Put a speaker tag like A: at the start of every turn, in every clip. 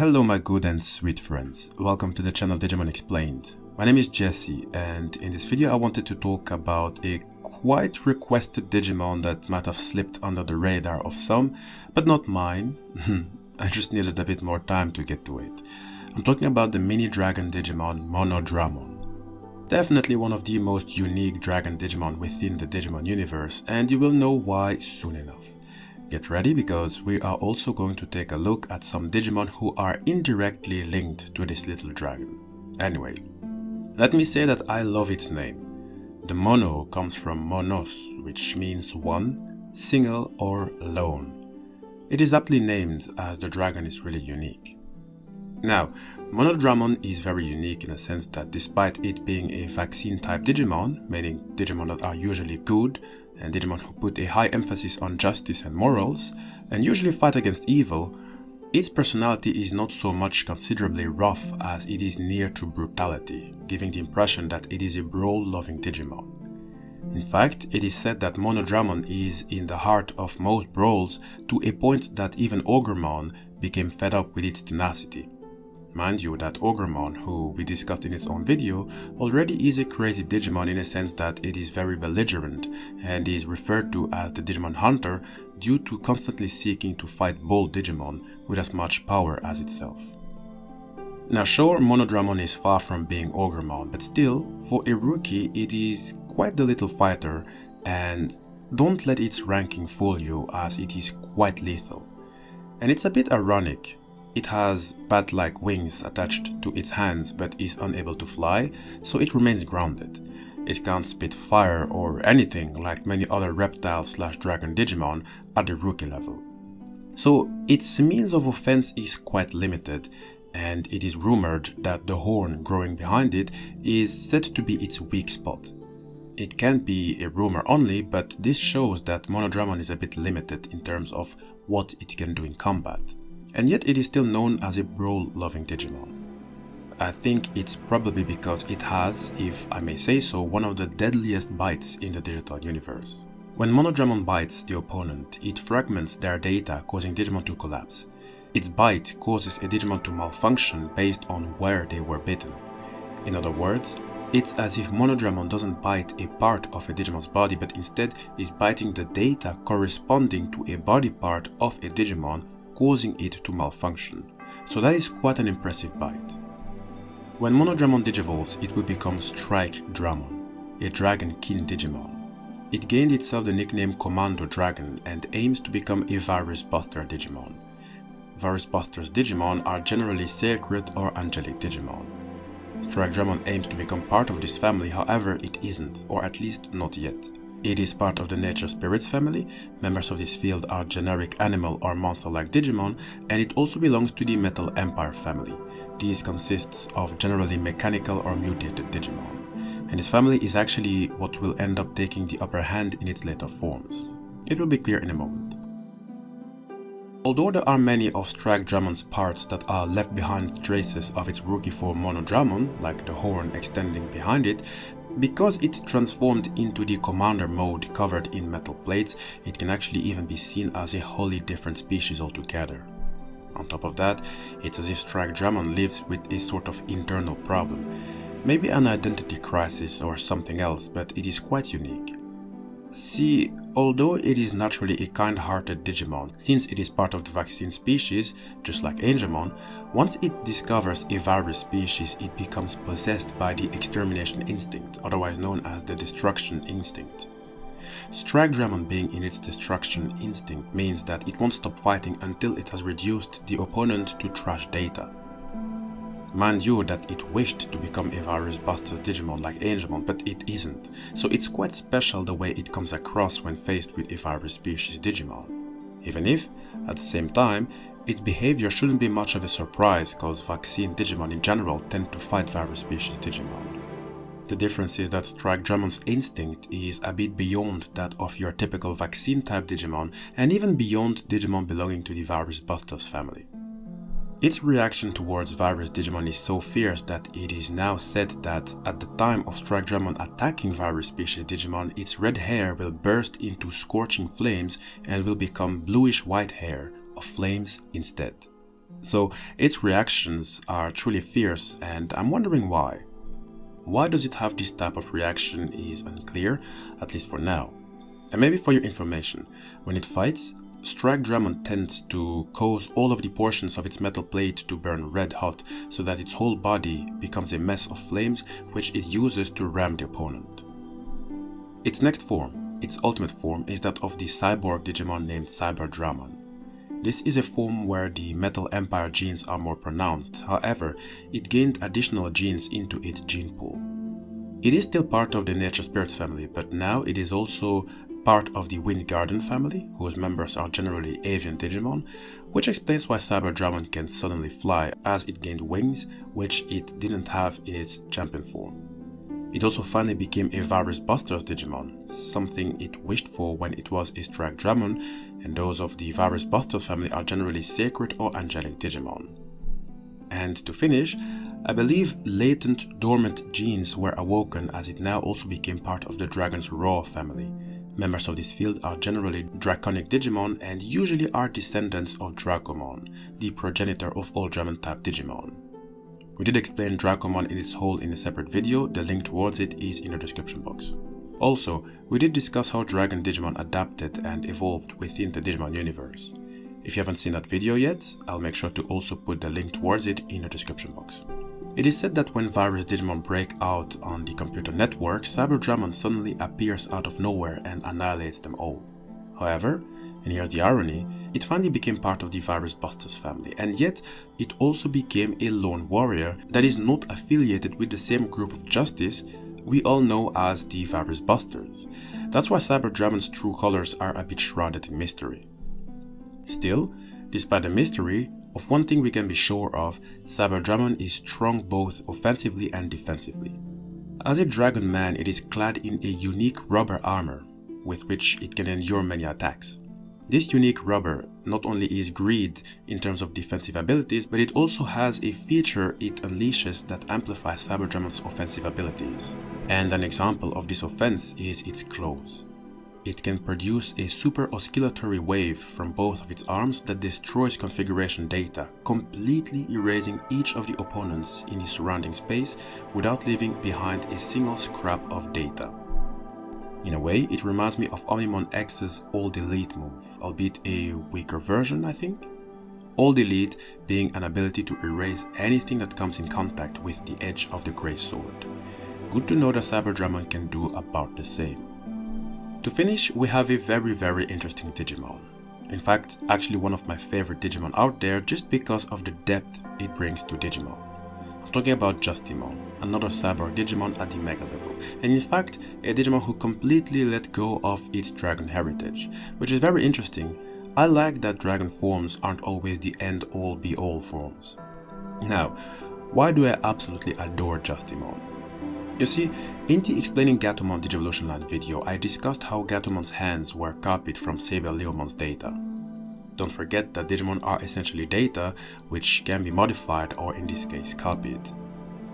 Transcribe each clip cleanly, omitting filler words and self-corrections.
A: Hello my good and sweet friends, welcome to the channel Digimon Explained. My name is Jesse and in this video I wanted to talk about a quite requested Digimon that might have slipped under the radar of some, but not mine. I just needed a bit more time to get to it. I'm talking about the mini dragon Digimon Monodramon. Definitely one of the most unique dragon Digimon within the Digimon universe, and you will know why soon enough. Get ready because we are also going to take a look at some Digimon who are indirectly linked to this little dragon. Anyway, let me say that I love its name. The mono comes from monos, which means one, single or lone. It is aptly named as the dragon is really unique. Now, Monodramon is very unique in a sense that despite it being a vaccine type Digimon, meaning Digimon that are usually good, and Digimon who put a high emphasis on justice and morals, and usually fight against evil, its personality is not so much considerably rough as it is near to brutality, giving the impression that it is a brawl-loving Digimon. In fact, it is said that Monodramon is in the heart of most brawls to a point that even OGREMON became fed up with its tenacity. Mind you that OGREMON, who we discussed in its own video, already is a crazy Digimon in a sense that it is very belligerent and is referred to as the Digimon Hunter due to constantly seeking to fight bold Digimon with as much power as itself. Now sure, Monodramon is far from being OGREMON, but still, for a rookie it is quite the little fighter, and don't let its ranking fool you as it is quite lethal. And it's a bit ironic. It has bat-like wings attached to its hands but is unable to fly, so it remains grounded. It can't spit fire or anything like many other reptile/dragon Digimon at the rookie level. So its means of offense is quite limited, and it is rumored that the horn growing behind it is said to be its weak spot. It can be a rumor only, but this shows that Monodramon is a bit limited in terms of what it can do in combat. And yet it is still known as a brawl-loving Digimon. I think it's probably because it has, if I may say so, one of the deadliest bites in the digital universe. When Monodramon bites the opponent, it fragments their data, causing Digimon to collapse. Its bite causes a Digimon to malfunction based on where they were bitten. In other words, it's as if Monodramon doesn't bite a part of a Digimon's body, but instead is biting the data corresponding to a body part of a Digimon, causing it to malfunction. So that is quite an impressive bite. When Monodramon digivolves, it will become Strikedramon, a dragon kin Digimon. It gained itself the nickname Commando Dragon and aims to become a Virus Buster Digimon. Virus Busters Digimon are generally sacred or angelic Digimon. Strikedramon aims to become part of this family, however it isn't, or at least not yet. It is part of the Nature Spirits family. Members of this field are generic animal or monster-like Digimon, and it also belongs to the Metal Empire family. This consists of generally mechanical or mutated Digimon, and this family is actually what will end up taking the upper hand in its later forms. It will be clear in a moment. Although there are many of Strikedramon's parts that are left behind traces of its rookie form Monodramon, like the horn extending behind it, because it transformed into the commander mode covered in metal plates, it can actually even be seen as a wholly different species altogether. On top of that, it's as if Strikedramon lives with a sort of internal problem. Maybe an identity crisis or something else, but it is quite unique. See, although it is naturally a kind-hearted Digimon, since it is part of the vaccine species, just like Raijinmon, once it discovers a virus species, it becomes possessed by the extermination instinct, otherwise known as the destruction instinct. Strikedramon being in its destruction instinct means that it won't stop fighting until it has reduced the opponent to trash data. Mind you that it wished to become a Virus Buster Digimon like Raijinmon, but it isn't, so it's quite special the way it comes across when faced with a virus species Digimon. Even if, at the same time, its behavior shouldn't be much of a surprise cause vaccine Digimon in general tend to fight virus species Digimon. The difference is that Strikedramon's instinct is a bit beyond that of your typical vaccine type Digimon and even beyond Digimon belonging to the Virus Busters family. Its reaction towards virus Digimon is so fierce that it is now said that at the time of Strikedramon attacking virus species Digimon, its red hair will burst into scorching flames and will become bluish white hair of flames instead. So its reactions are truly fierce, and I'm wondering why. Why does it have this type of reaction is unclear, at least for now. And maybe for your information, when it fights, Strikedramon tends to cause all of the portions of its metal plate to burn red hot so that its whole body becomes a mess of flames which it uses to ram the opponent. Its next form, its ultimate form, is that of the cyborg Digimon named CyberDramon. This is a form where the Metal Empire genes are more pronounced, however, it gained additional genes into its gene pool. It is still part of the Nature Spirits family, but now it is also part of the Wind Garden family, whose members are generally avian Digimon, which explains why CyberDramon can suddenly fly, as it gained wings, which it didn't have in its champion form. It also finally became a Virus Busters Digimon, something it wished for when it was a Strikedramon, and those of the Virus Busters family are generally sacred or angelic Digimon. And to finish, I believe latent dormant genes were awoken as it now also became part of the Dragon's Raw family. Members of this field are generally draconic Digimon and usually are descendants of DRACOMON, the progenitor of all Dragon type Digimon. We did explain DRACOMON in its whole in a separate video, the link towards it is in the description box. Also, we did discuss how Dragon Digimon adapted and evolved within the Digimon universe. If you haven't seen that video yet, I'll make sure to also put the link towards it in the description box. It is said that when virus Digimon break out on the computer network, CyberDramon suddenly appears out of nowhere and annihilates them all. However, and here's the irony, it finally became part of the Virus Busters family, and yet it also became a lone warrior that is not affiliated with the same group of justice we all know as the Virus Busters. That's why CyberDramon's true colors are a bit shrouded in mystery. Still, despite the mystery, of one thing we can be sure of, CyberDramon is strong both offensively and defensively. As a dragon man, it is clad in a unique rubber armor, with which it can endure many attacks. This unique rubber not only is greed in terms of defensive abilities, but it also has a feature it unleashes that amplifies CyberDramon's offensive abilities. And an example of this offense is its claws. It can produce a super oscillatory wave from both of its arms that destroys configuration data, completely erasing each of the opponents in the surrounding space without leaving behind a single scrap of data. In a way, it reminds me of Omnimon X's All Delete move, albeit a weaker version, I think. All Delete being an ability to erase anything that comes in contact with the edge of the grey sword. Good to know that CyberDramon can do about the same. To finish, we have a very interesting Digimon. In fact, actually one of my favorite Digimon out there just because of the depth it brings to Digimon. I'm talking about Justimon, another cyborg Digimon at the Mega level, and in fact a Digimon who completely let go of its dragon heritage, which is very interesting. I like that dragon forms aren't always the end-all be-all forms. Now, why do I absolutely adore Justimon? You see, in the Explaining Gatomon Digivolution Line video, I discussed how Gatomon's hands were copied from CyberDramon's data. Don't forget that Digimon are essentially data, which can be modified or in this case copied.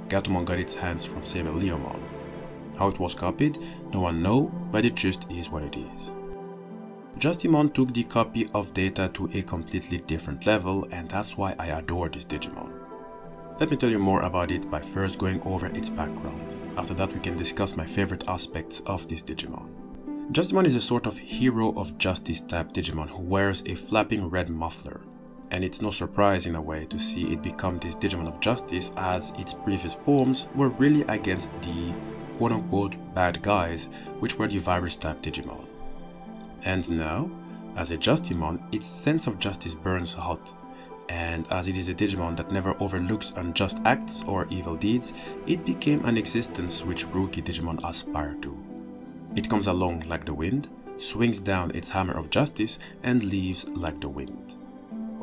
A: Gatomon got its hands from CyberDramon. How it was copied, no one knows, but it just is what it is. Justimon took the copy of data to a completely different level, and that's why I adore this Digimon. Let me tell you more about it by first going over its background. After that we can discuss my favorite aspects of this Digimon. Justimon is a sort of hero of justice type Digimon who wears a flapping red muffler. And it's no surprise in a way to see it become this Digimon of justice, as its previous forms were really against the quote-unquote bad guys, which were the virus type Digimon. And now, as a Justimon, its sense of justice burns hot. And as it is a Digimon that never overlooks unjust acts or evil deeds, it became an existence which rookie Digimon aspire to. It comes along like the wind, swings down its hammer of justice, and leaves like the wind.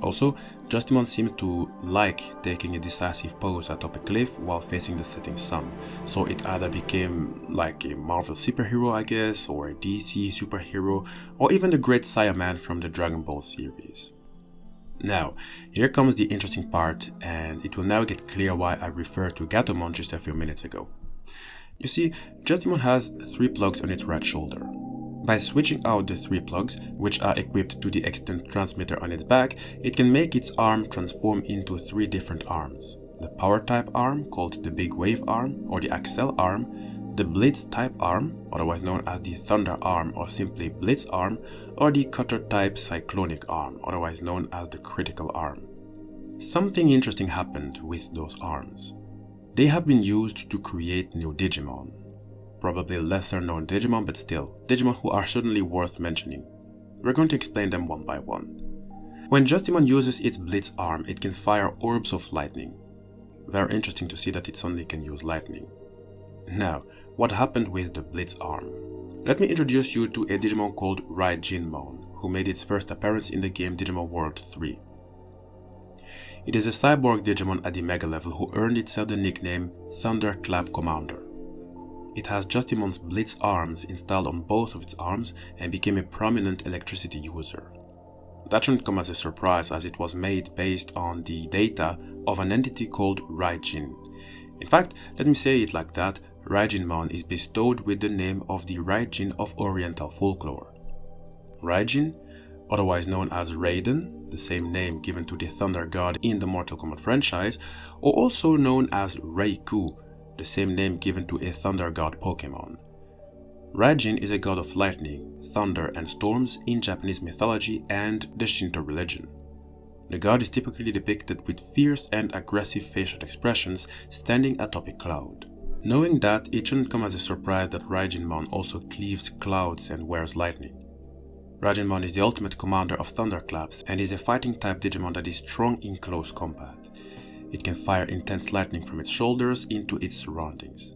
A: Also, Justimon seems to like taking a decisive pose atop a cliff while facing the setting sun, so it either became like a Marvel superhero I guess, or a DC superhero, or even the Great Saiyaman from the Dragon Ball series. Now, here comes the interesting part, and it will now get clear why I referred to Gatomon just a few minutes ago. You see, Justimon has 3 plugs on its right shoulder. By switching out the 3 plugs, which are equipped to the external transmitter on its back, it can make its arm transform into 3 different arms. The Power type arm, called the Big Wave Arm or the Accel Arm, the Blitz type arm, otherwise known as the Thunder Arm or simply Blitz Arm, or the Cutter type Cyclonic Arm, otherwise known as the Critical Arm. Something interesting happened with those arms. They have been used to create new Digimon. Probably lesser known Digimon, but still, Digimon who are certainly worth mentioning. We're going to explain them one by one. When Justimon uses its Blitz Arm, it can fire orbs of lightning. Very interesting to see that it only can use lightning. Now, what happened with the Blitz Arm? Let me introduce you to a Digimon called Raijinmon, who made its first appearance in the game Digimon World 3. It is a cyborg Digimon at the Mega level who earned itself the nickname Thunderclap Commander. It has Justimon's Blitz arms installed on both of its arms and became a prominent electricity user. That shouldn't come as a surprise, as it was made based on the data of an entity called Raijin. In fact, let me say it like that, Raijinmon is bestowed with the name of the Raijin of Oriental folklore. Raijin, otherwise known as Raiden, the same name given to the Thunder God in the Mortal Kombat franchise, or also known as Raikou, the same name given to a Thunder God Pokemon. Raijin is a god of lightning, thunder and storms in Japanese mythology and the Shinto religion. The god is typically depicted with fierce and aggressive facial expressions standing atop a cloud. Knowing that, it shouldn't come as a surprise that Raijinmon also cleaves clouds and wears lightning. Raijinmon is the ultimate commander of thunderclaps and is a fighting type Digimon that is strong in close combat. It can fire intense lightning from its shoulders into its surroundings.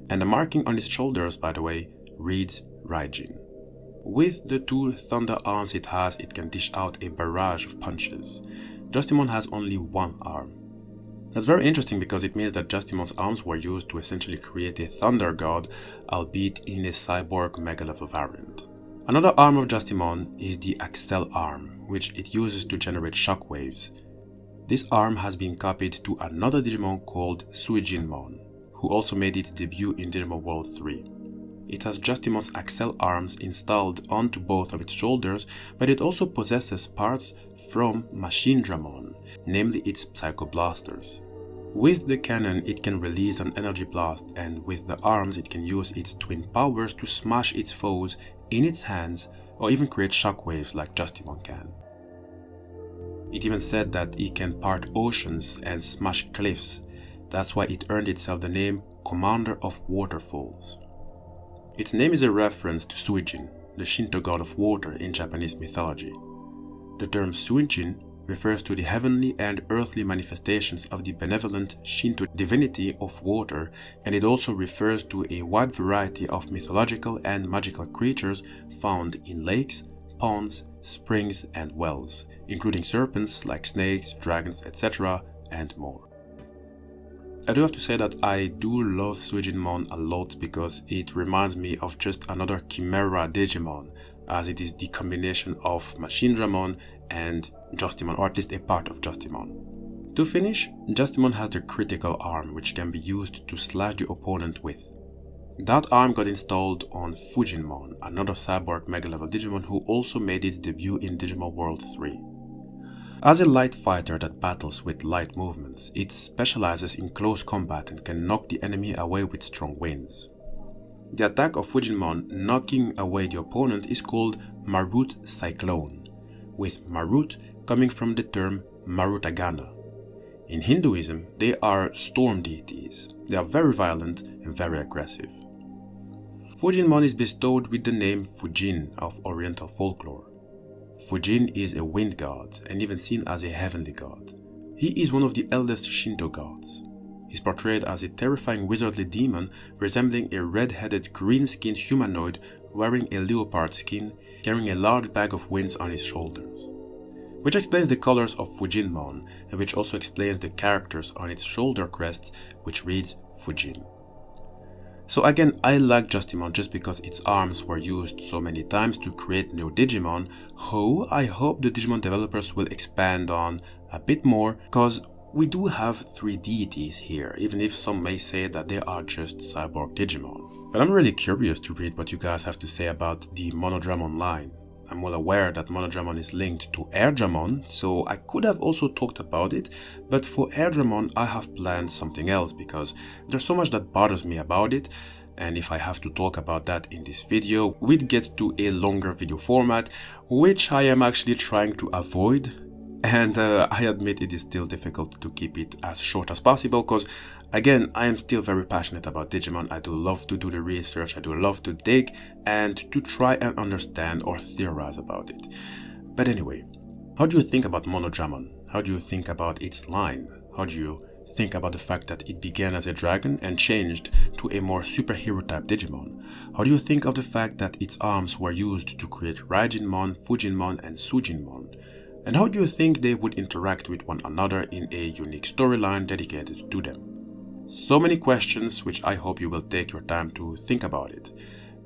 A: And the marking on its shoulders, by the way, reads Raijin. With the 2 thunder arms it has, it can dish out a barrage of punches. Justimon has only 1 arm. That's very interesting because it means that Justimon's arms were used to essentially create a thunder god, albeit in a cyborg mega level variant. Another arm of Justimon is the Accel Arm, which it uses to generate shockwaves. This arm has been copied to another Digimon called Suijinmon, who also made its debut in Digimon World 3. It has Justimon's Accel arms installed onto both of its shoulders, but it also possesses parts from Monodramon, namely its Psycho Blasters. With the cannon, it can release an energy blast, and with the arms, it can use its twin powers to smash its foes in its hands or even create shockwaves like Justimon can. It even said that it can part oceans and smash cliffs. That's why it earned itself the name Commander of Waterfalls. Its name is a reference to Suijin, the Shinto god of water in Japanese mythology. The term Suijin refers to the heavenly and earthly manifestations of the benevolent Shinto divinity of water, and it also refers to a wide variety of mythological and magical creatures found in lakes, ponds, springs and wells, including serpents like snakes, dragons, etc. and more. I do have to say that I do love Suijinmon a lot because it reminds me of just another Chimera Digimon, as it is the combination of Monodramon and Justimon, or at least a part of Justimon. To finish, Justimon has the Critical Arm, which can be used to slash the opponent with. That arm got installed on Fujinmon, another cyborg mega level Digimon who also made its debut in Digimon World 3. As a light fighter that battles with light movements, it specializes in close combat and can knock the enemy away with strong winds. The attack of Fujinmon knocking away the opponent is called Marut Cyclone, with Marut coming from the term Marutagana. In Hinduism, they are storm deities. They are very violent and very aggressive. Fujinmon is bestowed with the name Fujin of Oriental folklore. Fujin is a wind god and even seen as a heavenly god. He is one of the eldest Shinto gods. He is portrayed as a terrifying wizardly demon resembling a red-headed green-skinned humanoid wearing a leopard skin, carrying a large bag of winds on his shoulders. Which explains the colors of Fujinmon, and which also explains the characters on its shoulder crests, which reads Fujin. So again, I like Justimon just because its arms were used so many times to create new Digimon, who I hope the Digimon developers will expand on a bit more, because we do have 3 deities here, even if some may say that they are just cyborg Digimon. But I'm really curious to read what you guys have to say about the Monodramon line. I'm well aware that Monodramon is linked to Airdramon, so I could have also talked about it, but for Airdramon I have planned something else because there's so much that bothers me about it, and if I have to talk about that in this video, we'd get to a longer video format, which I am actually trying to avoid. And I admit it is still difficult to keep it as short as possible because, again, I am still very passionate about Digimon. I do love to do the research, I do love to dig and to try and understand or theorize about it. But anyway, how do you think about Monodramon? How do you think about its line? How do you think about the fact that it began as a dragon and changed to a more superhero type Digimon? How do you think of the fact that its arms were used to create Raijinmon, Fujinmon and Suijinmon? And how do you think they would interact with one another in a unique storyline dedicated to them? So many questions which I hope you will take your time to think about it.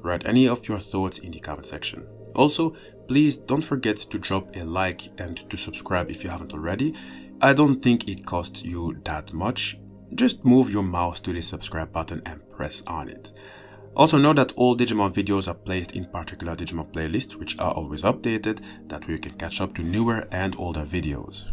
A: Write any of your thoughts in the comment section. Also, please don't forget to drop a like and to subscribe if you haven't already. I don't think it costs you that much. Just move your mouse to the subscribe button and press on it. Also know that all Digimon videos are placed in particular Digimon playlists which are always updated, that way you can catch up to newer and older videos.